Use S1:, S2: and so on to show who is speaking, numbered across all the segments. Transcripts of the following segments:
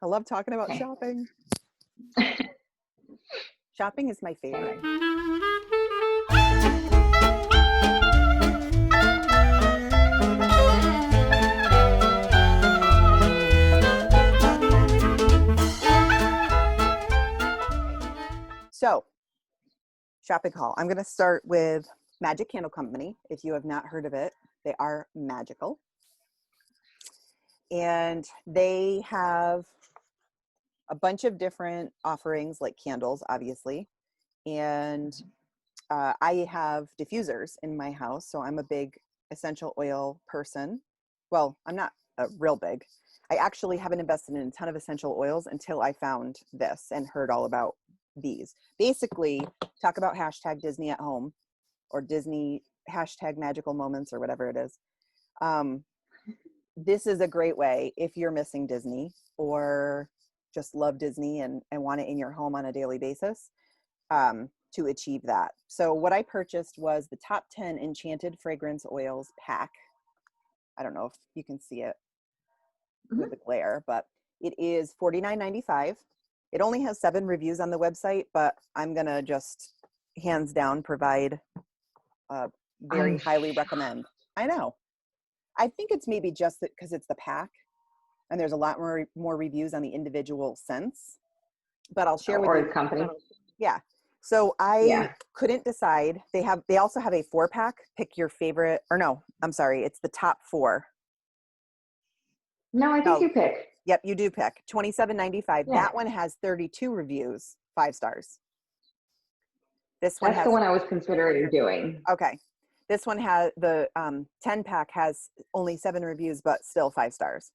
S1: I love talking about
S2: Okay.
S1: shopping. Shopping is my favorite. So, shopping haul. I'm going to start with Magic Candle Company. If you have not heard of it, they are magical. And they have a bunch of different offerings like candles, obviously. And I have diffusers in my house. So I'm a big essential oil person. Well, I'm not real big. I actually haven't invested in a ton of essential oils until I found this and heard all about these. Basically, talk about hashtag Disney at home or Disney hashtag magical moments or whatever it is. This is a great way if you're missing Disney or just love Disney and want it in your home on a daily basis to achieve that. So what I purchased was the top 10 Enchanted Fragrance Oils pack. I don't know if you can see it with the glare, but it is $49.95. It only has 7 reviews on the website, but I'm going to just hands down provide very highly recommend. I know. I think it's maybe just because it's the pack and there's a lot more reviews on the individual scents, but I'll share with you.
S2: Or the company.
S1: Yeah. So I couldn't decide. They also have a 4-pack. Pick your favorite, or no, I'm sorry. It's the top 4.
S2: No, I think you pick.
S1: Yep, you do pick. $27.95.
S2: Yeah.
S1: That one has 32 reviews, 5 stars. That's the
S2: one I was considering doing.
S1: Okay. This one has the 10-pack has only 7 reviews, but still 5 stars.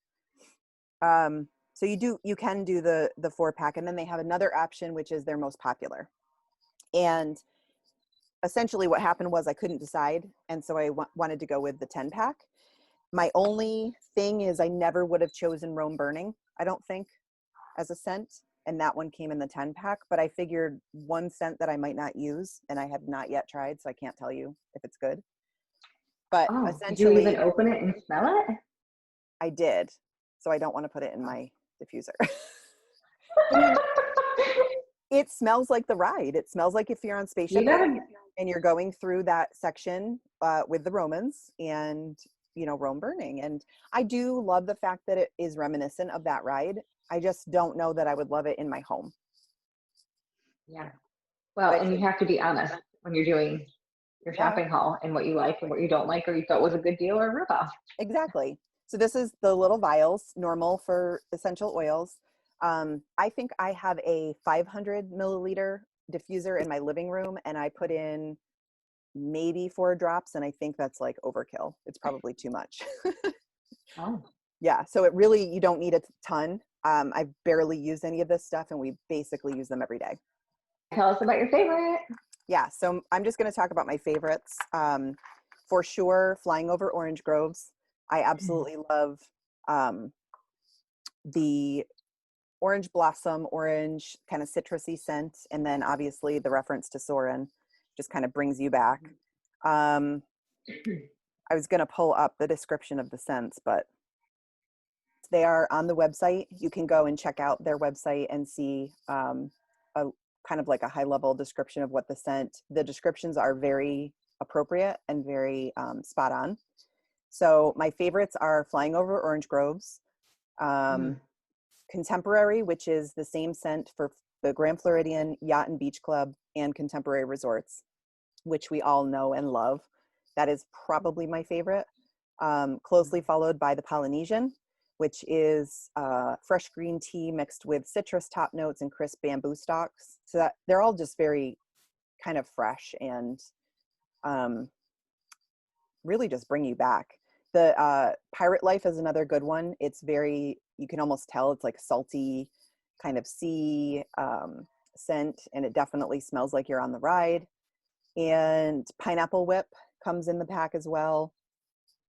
S1: So you can do the 4-pack, and then they have another option, which is their most popular. And essentially what happened was I couldn't decide. And so I wanted to go with the 10-pack. My only thing is I never would have chosen Rome Burning, I don't think, as a scent. And that one came in the 10-pack, but I figured one scent that I might not use, and I have not yet tried, so I can't tell you if it's good. But essentially,
S2: did you even open it and smell it?
S1: I did. So I don't want to put it in my diffuser. It smells like the ride. It smells like if you're on Spaceship and you're going through that section with the Romans and, Rome Burning. And I do love the fact that it is reminiscent of that ride. I just don't know that I would love it in my home.
S2: Yeah. Well, and you have to be honest when you're doing your shopping haul and what you like and what you don't like, or you thought was a good deal or a ripoff.
S1: Exactly. So this is the little vials, normal for essential oils. I think I have a 500 milliliter diffuser in my living room, and I put in maybe 4 drops, and I think that's like overkill. It's probably too much.
S2: Oh.
S1: Yeah. So it really, you don't need a ton. I've barely used any of this stuff, and we basically use them every day.
S2: Tell us about your favorite.
S1: Yeah. So I'm just going to talk about my favorites. For sure, Flying Over Orange Groves. I absolutely love the orange blossom, orange kind of citrusy scent. And then obviously the reference to Soren just kind of brings you back. I was going to pull up the description of the scents, but they are on the website. You can go and check out their website and see a kind of like a high level description of what the descriptions are very appropriate and very spot on. So my favorites are Flying Over Orange Groves, Contemporary, which is the same scent for the Grand Floridian Yacht and Beach Club and Contemporary Resorts, which we all know and love. That is probably my favorite. Closely followed by the Polynesian, which is fresh green tea mixed with citrus top notes and crisp bamboo stalks. So that they're all just very kind of fresh and really just bring you back. The Pirate Life is another good one. It's very, you can almost tell it's like salty kind of sea scent, and it definitely smells like you're on the ride. And Pineapple Whip comes in the pack as well.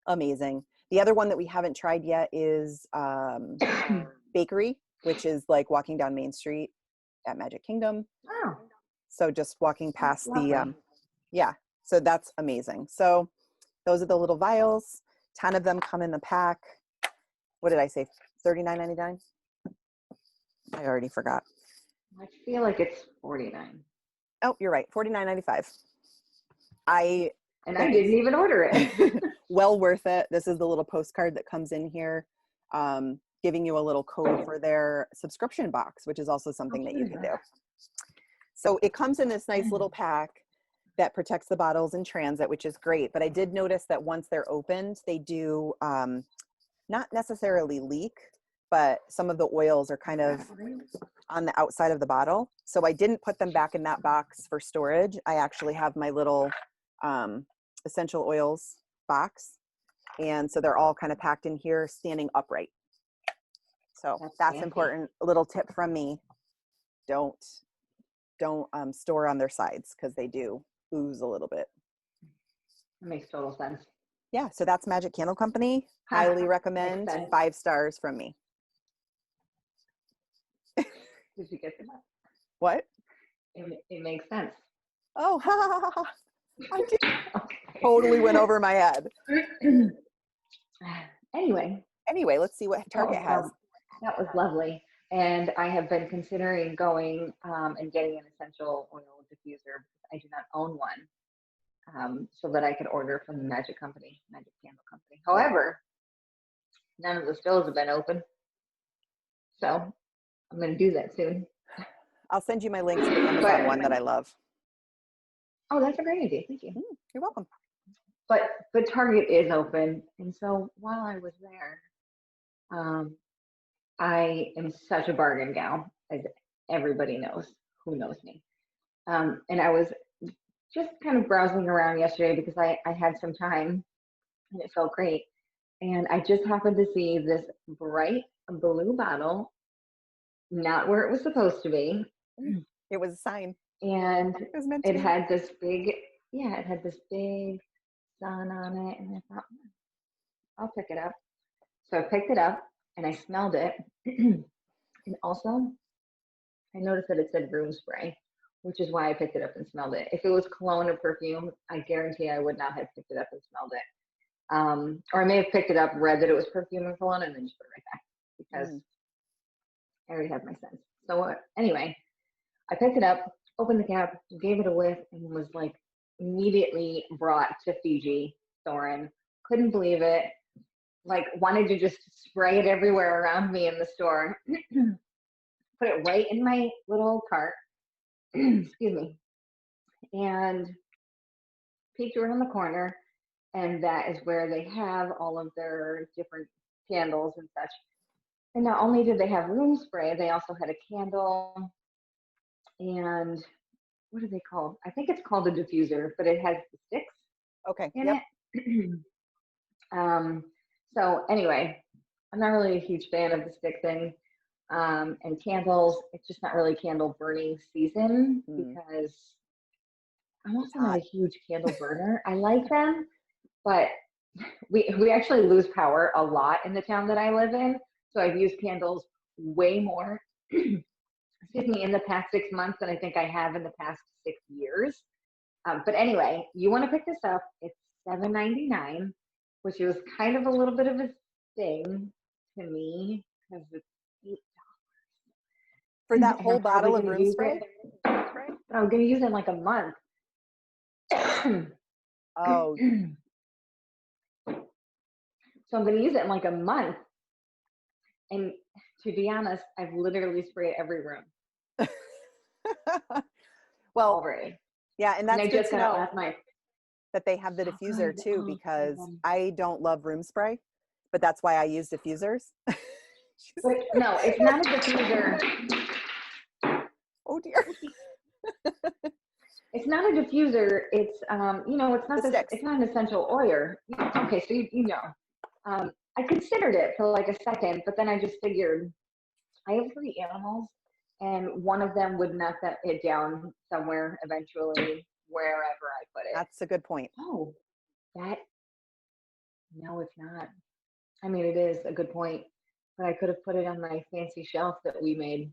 S1: Amazing. The other one that we haven't tried yet is Bakery, which is like walking down Main Street at Magic Kingdom.
S2: Oh.
S1: So just walking past so that's amazing. So those are the little vials. 10 of them come in the pack. What did I say? $39.99? I already forgot.
S2: I feel like it's $49.
S1: Oh, you're right. $49.95.
S2: And I didn't even order it.
S1: Well worth it. This is the little postcard that comes in here, giving you a little code for their subscription box, which is also something that you can do. So it comes in this nice little pack that protects the bottles in transit, which is great. But I did notice that once they're opened, they do not necessarily leak, but some of the oils are kind of on the outside of the bottle. So I didn't put them back in that box for storage. I actually have my little essential oils box. And so they're all kind of packed in here, standing upright. So that's important. A little tip from me. Don't store on their sides, because they do ooze a little bit.
S2: That makes total sense.
S1: Yeah, so that's Magic Candle Company. Highly recommend. 5 stars from me.
S2: Did you get that?
S1: What?
S2: It makes sense.
S1: Oh, I did. Okay. Totally went over my head.
S2: Anyway,
S1: let's see what Target has.
S2: That was lovely. And I have been considering going and getting an essential oil diffuser. I do not own one, so that I could order from the Magic Candle Company. However, none of the stores have been open, so I'm going to do that soon.
S1: I'll send you my link to the Amazon one that I love.
S2: Oh, that's a great idea. Thank you.
S1: You're welcome.
S2: But Target is open, and so while I was there, I am such a bargain gal, as everybody knows who knows me. And I was just kind of browsing around yesterday because I had some time and it felt great. And I just happened to see this bright blue bottle, not where it was supposed to be.
S1: It was a sign.
S2: And it had this big, sun on it. And I thought, I'll pick it up. So I picked it up and I smelled it. And also, I noticed that it said room spray, which is why I picked it up and smelled it. If it was cologne or perfume, I guarantee I would not have picked it up and smelled it. Or I may have picked it up, read that it was perfume or cologne, and then just put it right back, because I already have my sense. So anyway, I picked it up, opened the cap, gave it a whiff, and was like immediately brought to Fiji, Thorin. Couldn't believe it. Like, wanted to just spray it everywhere around me in the store. Put it right in my little cart. Excuse me. And peeked around the corner, and that is where they have all of their different candles and such. And not only did they have room spray, they also had a candle, and what are they called? I think it's called a diffuser, but it has the sticks.
S1: Okay.
S2: In it. So anyway, I'm not really a huge fan of the stick thing. And candles, it's just not really candle burning season, because I'm also not a huge candle burner. I like them, but we actually lose power a lot in the town that I live in. So I've used candles way more, excuse me, in the past 6 months than I think I have in the past 6 years. But anyway, you want to pick this up. It's $7.99, which was kind of a little bit of a thing to me, because it's $8.
S1: For that whole bottle of room spray?
S2: I'm going to use it in like a month.
S1: Oh.
S2: So I'm going to use it in like a month. And to be honest, I've literally sprayed every room.
S1: Well,
S2: already.
S1: Yeah, and that's good to know
S2: last night.
S1: That they have the diffuser too, because I don't love room spray, but that's why I use diffusers.
S2: No, it's not a diffuser.
S1: Oh dear.
S2: It's not a diffuser. It's it's not an essential oil. Okay, so you know. I considered it for like a second, but then I just figured I have 3 animals, and one of them would nut it down somewhere eventually, wherever I put it.
S1: That's a good point.
S2: Oh, no, it's not. I mean, it is a good point, but I could have put it on my fancy shelf that we made.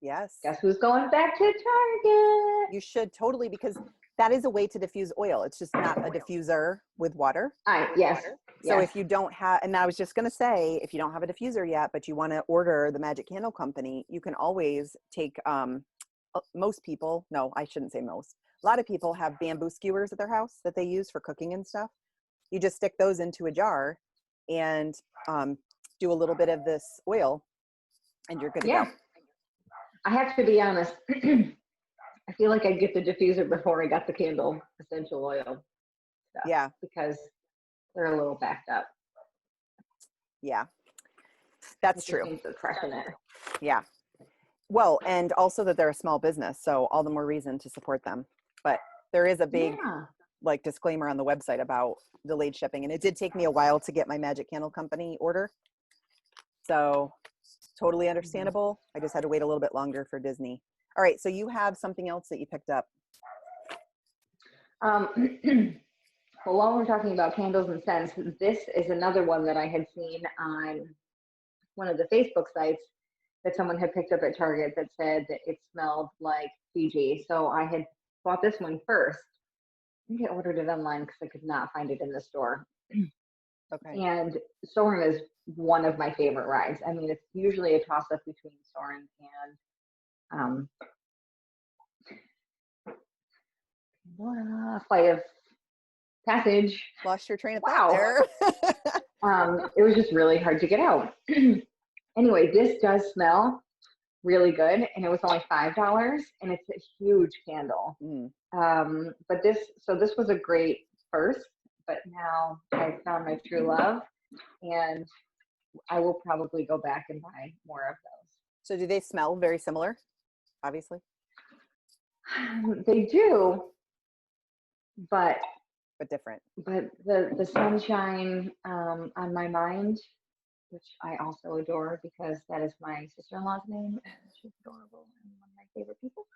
S1: Yes.
S2: Guess who's going back to Target?
S1: You should totally, because that is a way to diffuse oil. It's just not a diffuser with water.
S2: Yes.
S1: So
S2: Yes.
S1: if you don't have, and I was just going to say, if you don't have a diffuser yet, but you want to order the Magic Candle Company, you can always take, most people, no, I shouldn't say most. A lot of people have bamboo skewers at their house that they use for cooking and stuff. You just stick those into a jar and do a little bit of this oil and you're good to go.
S2: Yeah. I have to be honest. I feel like I'd get the diffuser before I got the candle essential oil stuff.
S1: Yeah.
S2: Because they're a little backed up.
S1: Yeah. That's
S2: It just
S1: true.
S2: needs the freshener.
S1: Yeah. Well, and also that they're a small business, so all the more reason to support them. But there is a big like disclaimer on the website about delayed shipping, and it did take me a while to get my Magic Candle Company order. So totally understandable. I just had to wait a little bit longer for Disney. All right, so you have something else that you picked up.
S2: Well, while we're talking about candles and scents, this is another one that I had seen on one of the Facebook sites that someone had picked up at Target that said that it smelled like Fiji. So I had bought this one first. I think I ordered it online because I could not find it in the store.
S1: Okay.
S2: And Soarin' is one of my favorite rides. I mean, it's usually a toss-up between Soarin' and Flight of Passage.
S1: Lost your train of
S2: Wow.
S1: thought there.
S2: It was just really hard to get out. Anyway, this does smell really good, and it was only $5, and it's a huge candle. But this was a great first, but now I found my true love, and I will probably go back and buy more of those.
S1: So do they smell very similar? Obviously.
S2: They do, but
S1: different.
S2: But the sunshine on my mind, which I also adore because that is my sister-in-law's name, and she's adorable and one of my favorite people.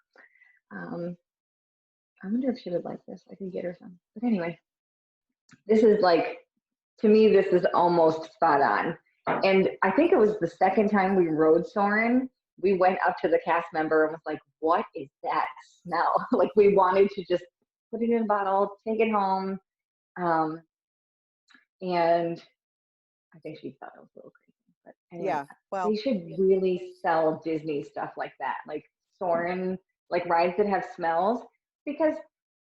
S2: I wonder if she would like this. I could get her some. But anyway, this is like, to me, this is almost spot on. And I think it was the second time we rode Soarin', we went up to the cast member and was like, what is that smell? Like, we wanted to just put it in a bottle, take it home. And I think she thought it was a little crazy. But anyway,
S1: yeah, well,
S2: they should really sell Disney stuff like that, like Soarin', like rides that have smells, because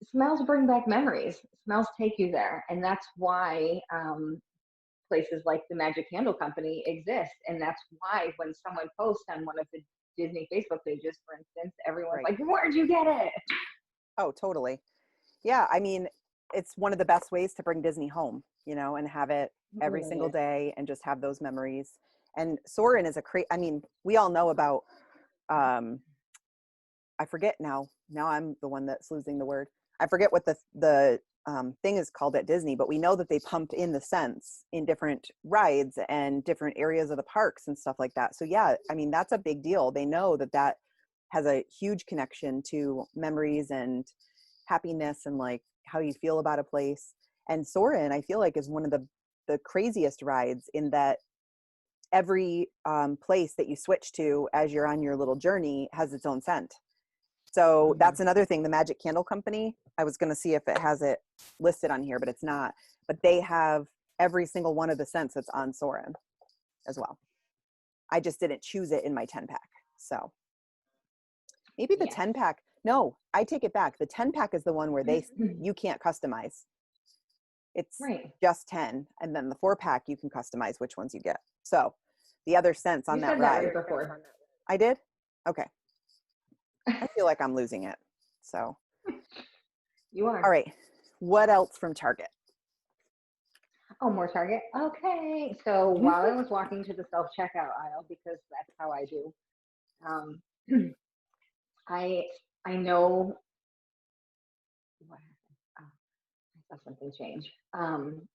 S2: smells bring back memories. Smells take you there, and that's why places like the Magic Candle Company exist, and that's why when someone posts on one of the Disney Facebook pages, for instance, everyone's like, "Where'd you get it?"
S1: Oh, totally. Yeah, I mean, it's one of the best ways to bring Disney home, you know, and have it every single day and just have those memories. And Soarin' is I mean, we all know about, I forget now I'm the one that's losing the word. I forget what the thing is called at Disney, but we know that they pumped in the scents in different rides and different areas of the parks and stuff like that. So yeah, I mean, that's a big deal. They know that has a huge connection to memories and happiness and like how you feel about a place. And Soarin', I feel like, is one of the craziest rides in that every place that you switch to as you're on your little journey has its own scent. So that's another thing. The Magic Candle Company, I was going to see if it has it listed on here, but it's not. But they have every single one of the scents that's on Soarin' as well. I just didn't choose it in my 10-pack. So maybe the 10-pack. No, I take it back. The 10-pack is the one where you can't customize. It's just 10. And then the 4-pack, you can customize which ones you get. So the other scents on that ride.
S2: Right before.
S1: I did? Okay. I feel like I'm losing it. So.
S2: You are.
S1: All right. What else from Target?
S2: Oh, more Target. Okay. So while I was walking to the self-checkout aisle, because that's how I do, I know what happened. Oh, I saw something change.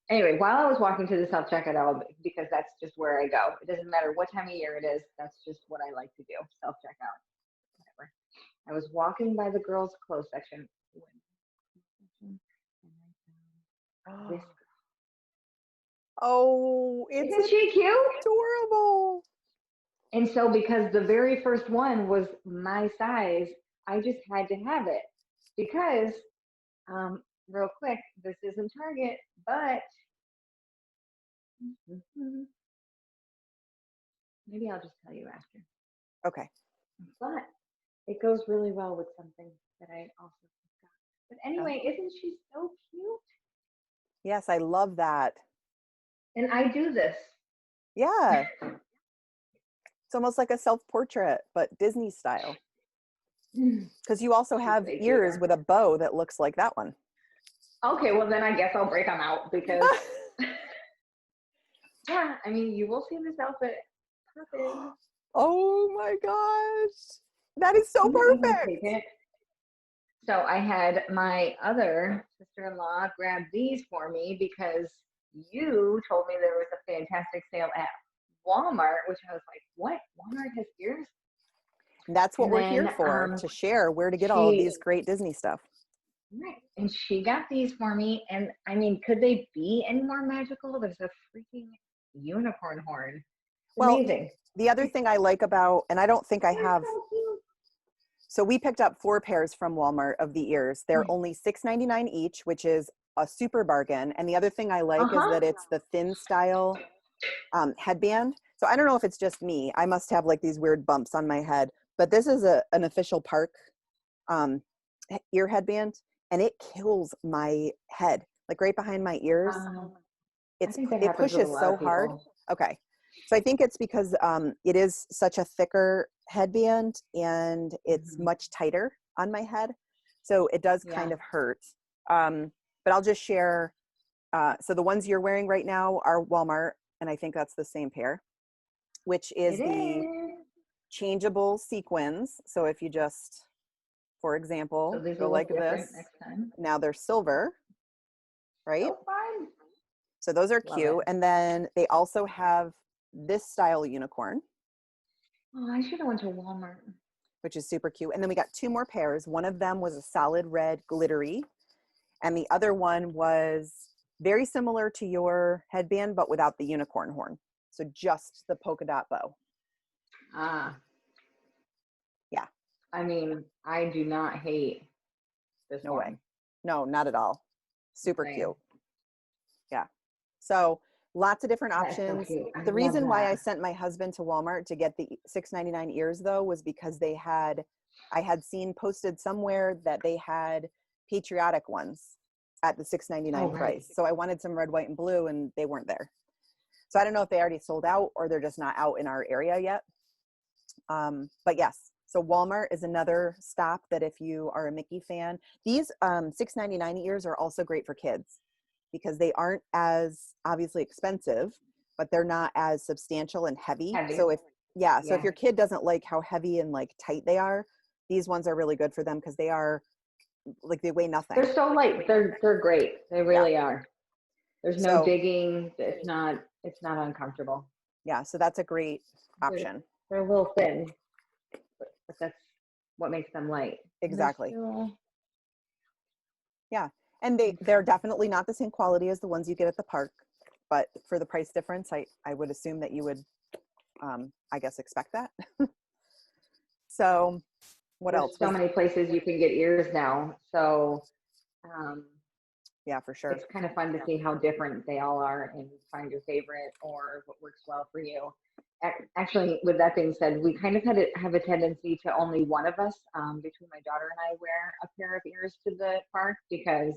S2: Anyway, while I was walking to the self-checkout aisle, because that's just where I go. It doesn't matter what time of year it is. That's just what I like to do. Self-checkout. Whatever. I was walking by the girls' clothes section. This
S1: Oh,
S2: isn't she cute?
S1: Adorable.
S2: And so because the very first one was my size, I just had to have it because, real quick, this isn't Target, but Maybe I'll just tell you after.
S1: Okay.
S2: But it goes really well with something that I also forgot. But anyway,
S1: Oh.
S2: isn't she so cute?
S1: Yes, I love that.
S2: And I do this.
S1: Yeah. It's almost like a self-portrait, but Disney style. Because you also
S2: She's
S1: have
S2: way
S1: ears
S2: cuter.
S1: with a bow that looks like that one.
S2: Okay, well then I guess I'll break them out because yeah, I mean you will see this outfit popping.
S1: Oh my gosh. That is so
S2: You can even take
S1: perfect.
S2: it. So I had my other sister-in-law grab these for me because you told me there was a fantastic sale at Walmart, which I was like, what? Walmart has ears?
S1: And that's what
S2: And
S1: we're here
S2: then
S1: for, to share where to get all of
S2: she
S1: these great Disney stuff.
S2: right, and she got these for me, and I mean, could they be any more magical? There's a freaking unicorn horn. It's
S1: Well,
S2: amazing.
S1: the other thing I like about, and I don't think I
S2: They're
S1: have,
S2: so cute.
S1: so we picked up 4 pairs from Walmart of the ears. They're only $6.99 each, which is a super bargain. And the other thing I like is
S2: Uh-huh.
S1: that it's the thin style headband. So I don't know if it's just me. I must have like these weird bumps on my head, but this is an official park um, ear headband, and it kills my head, like right behind my ears.
S2: I think that
S1: It
S2: happens with a
S1: pushes
S2: lot
S1: so
S2: of
S1: hard.
S2: people.
S1: Okay. So I think it's because it is such a thicker headband and it's
S2: Mhm.
S1: much tighter on my head. So it does kind
S2: Yeah,
S1: of hurt. But I'll just share. So the ones you're wearing right now are Walmart, and I think that's the same pair, which
S2: it
S1: is the
S2: is.
S1: changeable sequins. So if you just, for
S2: So
S1: example,
S2: these
S1: go
S2: will
S1: like
S2: look different
S1: this,
S2: next time.
S1: now they're silver, right?
S2: So fun.
S1: So those are
S2: Love it.
S1: cute. And then they also have this style unicorn,
S2: Oh, I should have went to Walmart.
S1: which is super cute. And then we got 2 more pairs. One of them was a solid red glittery, and the other one was very similar to your headband, but without the unicorn horn. So just the polka dot bow.
S2: Ah,
S1: Yeah,
S2: I mean, I do not hate this
S1: no way.
S2: one.
S1: No, not at all.
S2: Just
S1: Super
S2: saying.
S1: cute. Yeah. So lots of different
S2: That's so
S1: options.
S2: cute. I
S1: The
S2: love
S1: reason why I
S2: that.
S1: sent my husband to Walmart to get the $6.99 ears though was because I had seen posted somewhere that they had patriotic ones at the
S2: Oh,
S1: $6.99
S2: right.
S1: price. So I wanted some red, white, and blue, and they weren't there. So I don't know if they already sold out or they're just not out in our area yet. But yes, so Walmart is another stop that if you are a Mickey fan, these $6.99 ears are also great for kids because they aren't as obviously expensive, but they're not as substantial and heavy.
S2: Heavy.
S1: So so if
S2: Yeah.
S1: your kid doesn't like how heavy and like tight they are, these ones are really good for them because they are like they weigh nothing.
S2: They're so light. They're great. They
S1: Yeah.
S2: really are. There's no
S1: So
S2: digging. It's not uncomfortable.
S1: yeah, so that's a great
S2: They're
S1: option.
S2: they're a little thin, but that's what makes them light. And they're
S1: Exactly.
S2: still
S1: Yeah. And they're definitely not the same quality as the ones you get at the park, but for the price difference, I would assume that you would I guess expect that. So what else
S2: there's so
S1: was
S2: many places you can get ears now. So um,
S1: yeah, for sure.
S2: it's kind of fun to see how different they all are and find your favorite or what works well for you. Actually, with that being said, we kind of have a tendency to only one of us, between my daughter and I, wear a pair of ears to the park because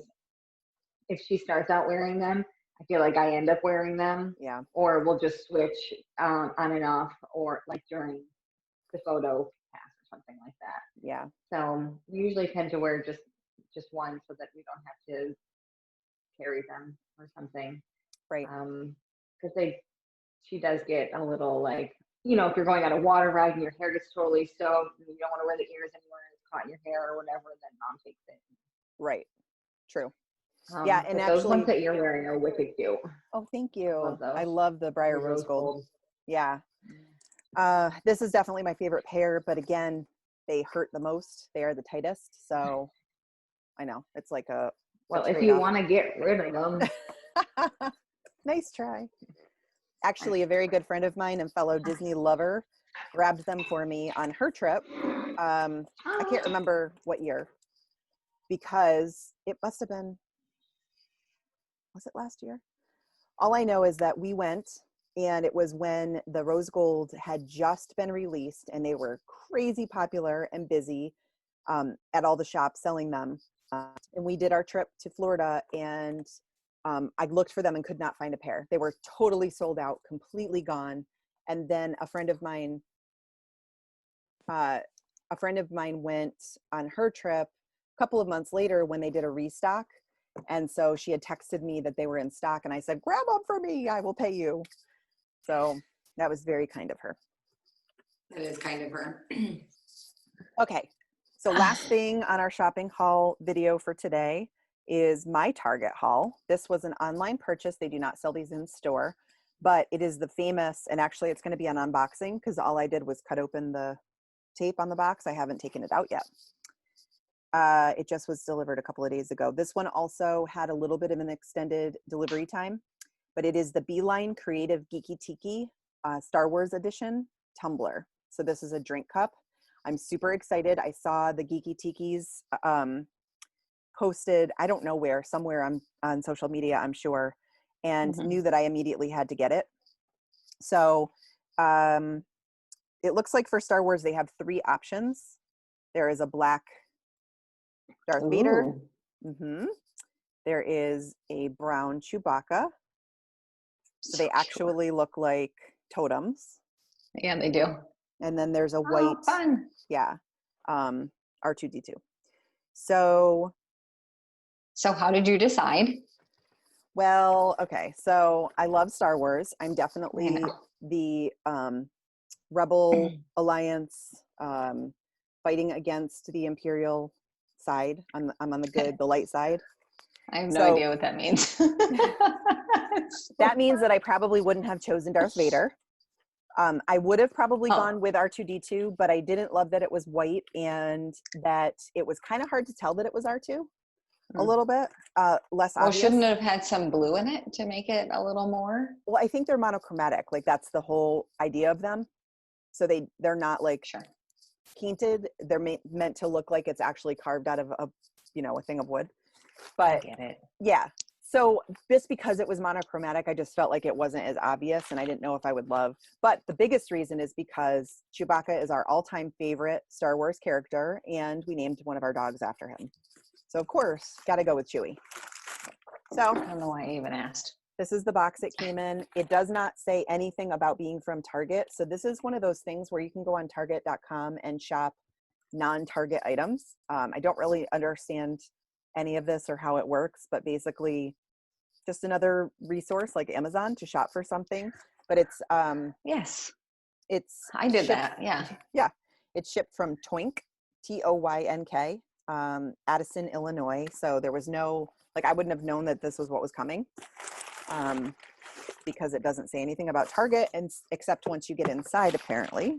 S2: if she starts out wearing them, I feel like I end up wearing them,
S1: Yeah.
S2: or we'll just switch on and off, or like during the photo pass or something like that.
S1: Yeah.
S2: So we usually tend to wear just one so that we don't have to carry them or something.
S1: Right.
S2: Because she does get a little like, if you're going on a water ride and your hair gets totally soaked and you don't want to wear the ears anywhere and it's caught in your hair or whatever, then mom takes it.
S1: Right. True. Yeah. And
S2: But those ones
S1: actually,
S2: that you're wearing are wicked cute.
S1: oh, thank
S2: I love
S1: you. I
S2: those.
S1: love the Briar
S2: Very
S1: Rose
S2: rose
S1: Gold.
S2: gold.
S1: Yeah. This is definitely my favorite pair, but again, they hurt the most. They are the tightest. So I know it's like a
S2: Well, if you
S1: trade-off.
S2: want to get rid of them,
S1: Nice try. Actually, a very good friend of mine and fellow Disney lover grabbed them for me on her trip. I can't remember what year because it must have been, was it last year? All I know is that we went And it was when the rose gold had just been released and they were crazy popular and busy at all the shops selling them. And we did our trip to Florida, and I looked for them and could not find a pair. They were totally sold out, completely gone. And then a friend of mine went on her trip a couple of months later when they did a restock. And so she had texted me that they were in stock, and I said, grab them for me, I will pay you. So that was very kind of her.
S3: That is kind of her.
S1: Okay. So last thing on our shopping haul video for today is my Target haul. This was an online purchase. They do not sell these in store, but it is the famous, and actually it's going to be an unboxing because all I did was cut open the tape on the box. I haven't taken it out yet. It just was delivered a couple of days ago. This one also had a little bit of an extended delivery time, but it is the Beeline Creative Geeki Tiki Star Wars Edition tumbler. So this is a drink cup. I'm super excited. I saw the Geeki Tikis posted, I don't know where, somewhere on social media, I'm sure, and knew that I immediately had to get it. So it looks like for Star Wars, they have 3 options. There is a black Darth Vader. There is a brown Chewbacca. So they actually look like totems.
S3: Yeah, they do.
S1: And then there's a white,
S3: fun.
S1: Yeah, R2-D2. So
S3: how did you decide?
S1: Well, okay. So I love Star Wars. I'm definitely the Rebel Alliance fighting against the Imperial side. I'm on the light side.
S3: I have no idea what that means.
S1: That means that I probably wouldn't have chosen Darth Vader. I would have probably gone with R2-D2, but I didn't love that it was white and that it was kind of hard to tell that it was R2 a little bit. Less obvious.
S3: Shouldn't it have had some blue in it to make it a little more?
S1: Well, I think they're monochromatic. Like that's the whole idea of them. So they're not like painted. They're meant to look like it's actually carved out of a thing of wood. But
S3: I get it.
S1: Yeah. So just because it was monochromatic, I just felt like it wasn't as obvious and I didn't know if I would love. But the biggest reason is because Chewbacca is our all-time favorite Star Wars character, and we named one of our dogs after him. So of course, got to go with Chewie. So
S3: I don't know why I even asked.
S1: This is the box it came in. It does not say anything about being from Target. So this is one of those things where you can go on Target.com and shop non-Target items. I don't really understand any of this or how it works, but basically just another resource like Amazon to shop for something. But it's
S3: yes,
S1: I did
S3: that.
S1: Yeah, it's shipped from Toynk, Toynk, Addison, Illinois. So there was no, like, I wouldn't have known that this was what was coming, because it doesn't say anything about Target, and except once you get inside, apparently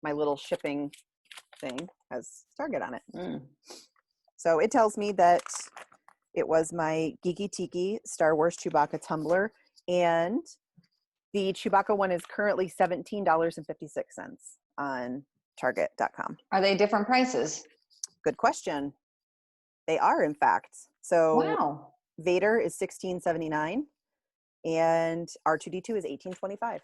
S1: my little shipping thing has Target on it. So it tells me that it was my Geeki Tiki Star Wars Chewbacca tumbler, and the Chewbacca one is currently $17.56 on Target.com.
S3: Are they different prices?
S1: Good question. They are, in fact. So
S3: wow.
S1: Vader is $16.79 and R2-D2 is $18.25.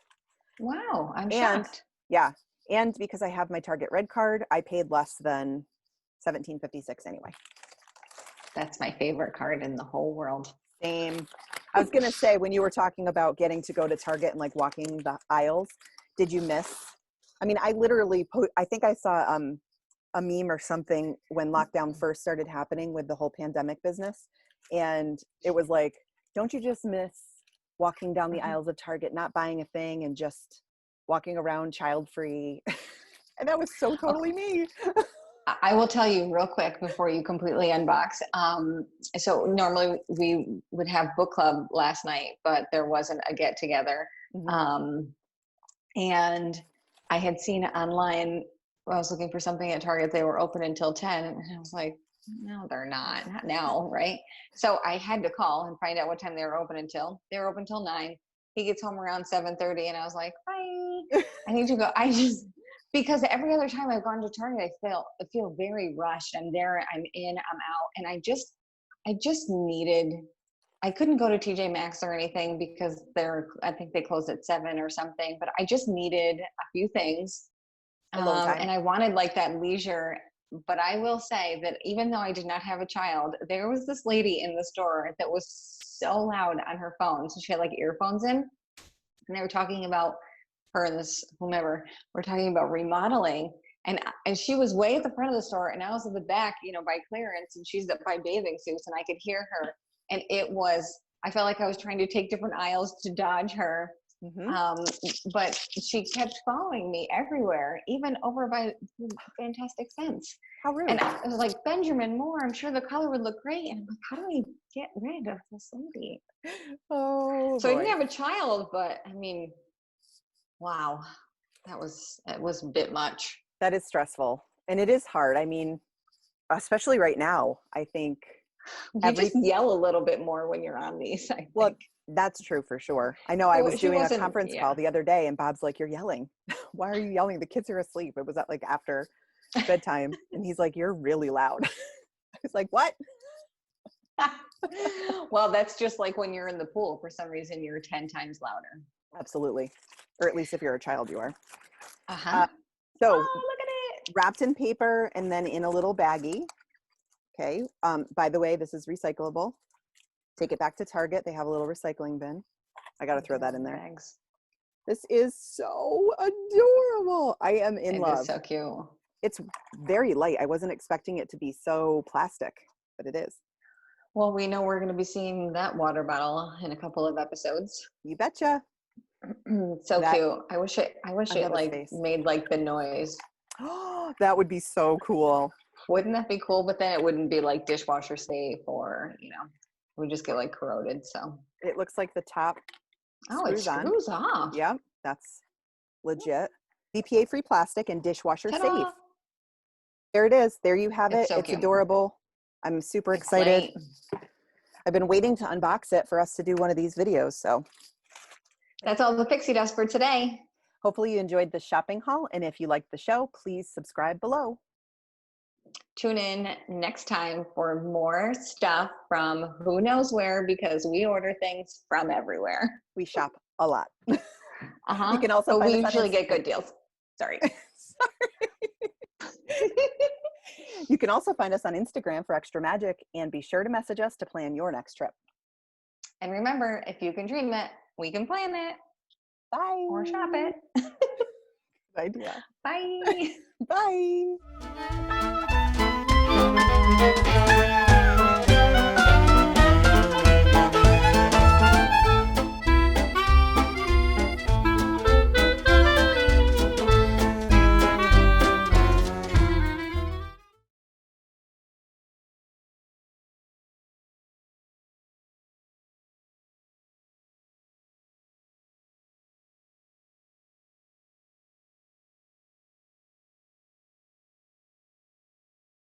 S3: Wow, I'm shocked.
S1: Yeah, and because I have my Target Red card, I paid less than $17.56 anyway.
S3: That's my favorite card in the whole world.
S1: Same. I was going to say, when you were talking about getting to go to Target and like walking the aisles, did you miss? I mean, I literally, I think I saw a meme or something when lockdown first started happening with the whole pandemic business. And it was like, don't you just miss walking down the aisles of Target, not buying a thing and just walking around child-free? And that was so totally me.
S3: I will tell you real quick before you completely unbox. So normally we would have book club last night, but there wasn't a get together. And I had seen it online. I was looking for something at Target. They were open until 10. And I was like, no, they're not now. Right. So I had to call and find out what time they were open until. They were open until 9. He gets home around 7:30 and I was like, bye. I need to go. Because every other time I've gone to Target, I feel very rushed. I'm there, I'm in, I'm out. And I just needed I couldn't go to TJ Maxx or anything because I think they closed at 7 or something, but I just needed a few things.
S1: Alone time.
S3: And I wanted like that leisure. But I will say that even though I did not have a child, there was this lady in the store that was so loud on her phone. So she had like earphones in, and they were talking about her and this whomever were talking about remodeling. And she was way at the front of the store, and I was at the back, by clearance, and she's by bathing suits, and I could hear her. And I felt like I was trying to take different aisles to dodge her. But she kept following me everywhere, even over by Fantastic Sense.
S1: How rude.
S3: And I was like, Benjamin Moore, I'm sure the color would look great. And I'm like, how do we get rid of this lady?
S1: Oh,
S3: so
S1: boy.
S3: I didn't have a child, but I mean, wow, it was a bit much.
S1: That is stressful. And it is hard. I mean, especially right now, I think.
S3: You just yell a little bit more when you're on these, I think.
S1: Well, that's true for sure. I know I was doing a conference call the other day, and Bob's like, you're yelling. Why are you yelling? The kids are asleep. It was at like after bedtime. And he's like, you're really loud. I was like, what?
S3: Well, that's just like when you're in the pool. For some reason, you're 10 times louder.
S1: Absolutely. Or at least if you're a child, you are.
S3: So, look at it.
S1: Wrapped in paper and then in a little baggie. Okay. By the way, this is recyclable. Take it back to Target. They have a little recycling bin. I got to throw that in there.
S3: Bags.
S1: This is so adorable. I am in love.
S3: It is so cute.
S1: It's very light. I wasn't expecting it to be so plastic, but it is.
S3: Well, we know we're going to be seeing that water bottle in a couple of episodes.
S1: You betcha.
S3: So cute. I wish it like made like the noise.
S1: Oh, that would be so cool.
S3: Wouldn't that be cool? But then it wouldn't be like dishwasher safe, or it would just get like corroded. So
S1: it looks like the top.
S3: It screws off.
S1: Yeah, that's legit. BPA free plastic and dishwasher safe. There it is. There you have it. It's adorable. I'm super excited. I've been waiting to unbox it for us to do one of these videos. So
S3: that's all the pixie dust for today.
S1: Hopefully you enjoyed the shopping haul. And if you liked the show, please subscribe below.
S3: Tune in next time for more stuff from who knows where, because we order things from everywhere.
S1: We shop a lot. You can
S3: also we usually get good deals. Sorry.
S1: You can also find us on Instagram for Extra Magic, and be sure to message us to plan your next trip.
S3: And remember, if you can dream it, we can plan it.
S1: Bye.
S3: Or shop it.
S1: Good idea.
S3: Bye.
S1: Bye.